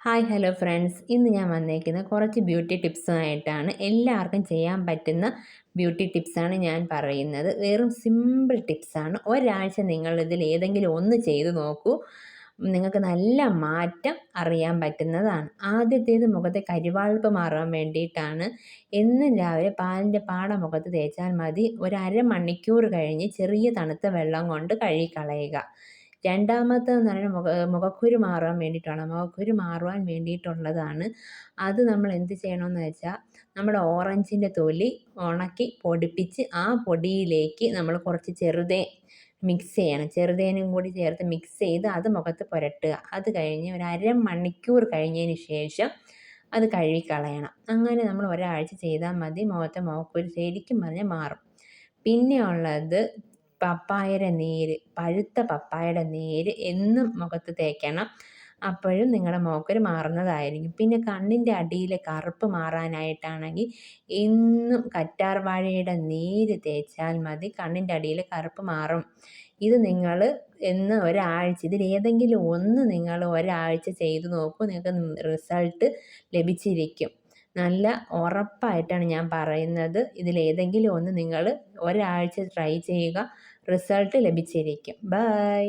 Hello friends. ഇന്ന് ഞാൻ വന്നേക്കുന്നത് കുറച്ച് ബ്യൂട്ടി ടിപ്സുമായിട്ടാണ്. എല്ലാവർക്കും ചെയ്യാൻ പറ്റുന്ന ബ്യൂട്ടി ടിപ്സാണ് ഞാൻ പറയുന്നത്. വെറും സിമ്പിൾ ടിപ്സാണ്. ഒരാഴ്ച നിങ്ങളിതിൽ ഏതെങ്കിലും ഒന്ന് ചെയ്ത് നോക്കൂ. നിങ്ങൾക്ക് നല്ല മാറ്റം അറിയാൻ പറ്റുന്നതാണ്. ആദ്യത്തേത് മുഖത്തെ കരിവാളിപ്പ് മാറാൻ വേണ്ടിയിട്ടാണ്. എന്നും രാവിലെ പാലിൻ്റെ പാട മുഖത്ത് തേച്ചാൽ മതി. ഒരു അരമണിക്കൂർ കഴിഞ്ഞ് ചെറിയ തണുത്ത വെള്ളം കൊണ്ട് കഴുകിക്കളയുക. രണ്ടാമത്തേതെന്ന് പറയുന്നത് മുഖക്കുരു മാറാൻ വേണ്ടിയിട്ടാണ്. മുഖക്കുരു മാറുവാൻ വേണ്ടിയിട്ടുള്ളതാണ്. അത് നമ്മൾ എന്ത് ചെയ്യണമെന്ന് വെച്ചാൽ, നമ്മുടെ ഓറഞ്ചിൻ്റെ തൊലി ഉണക്കി പൊടിപ്പിച്ച് ആ പൊടിയിലേക്ക് നമ്മൾ കുറച്ച് മിക്സ് ചെയ്യണം. ചെറുതേനും കൂടി ചേർത്ത് മിക്സ് ചെയ്ത് അത് മുഖത്ത് പുരട്ടുക. അത് കഴിഞ്ഞ് ഒരു അരമണിക്കൂർ കഴിഞ്ഞതിന് ശേഷം അത് കഴുകിക്കളയണം. അങ്ങനെ നമ്മൾ ഒരാഴ്ച ചെയ്താൽ മതി. മുഖക്കുരു ശരിക്കും പറഞ്ഞാൽ മാറും. പിന്നെ ഉള്ളത് പപ്പായയുടെ നീര്. പഴുത്ത പപ്പായയുടെ നീര് എന്നും മുഖത്ത് തേക്കണം. അപ്പോഴും നിങ്ങളുടെ മുഖക്കുരു മാറുന്നതായിരിക്കും. പിന്നെ കണ്ണിൻ്റെ അടിയിലെ കറുപ്പ് മാറാനായിട്ടാണെങ്കിൽ എന്നും കറ്റാർവാഴയുടെ നീര് തേച്ചാൽ മതി. കണ്ണിൻ്റെ അടിയിലെ കറുപ്പ് മാറും. ഇത് നിങ്ങൾ ഇതിലേതെങ്കിലും ഒന്ന് നിങ്ങൾ ഒരാഴ്ച ചെയ്ത് നോക്കൂ. നിങ്ങൾക്ക് റിസൾട്ട് ലഭിച്ചിരിക്കും. നല്ല ഉറപ്പായിട്ടാണ് ഞാൻ പറയുന്നത്. ഇതിലേതെങ്കിലും ഒന്ന് നിങ്ങൾ ഒരാഴ്ച ട്രൈ ചെയ്യുക. റിസൾട്ട് ലഭിച്ചിരിക്കും. ബൈ.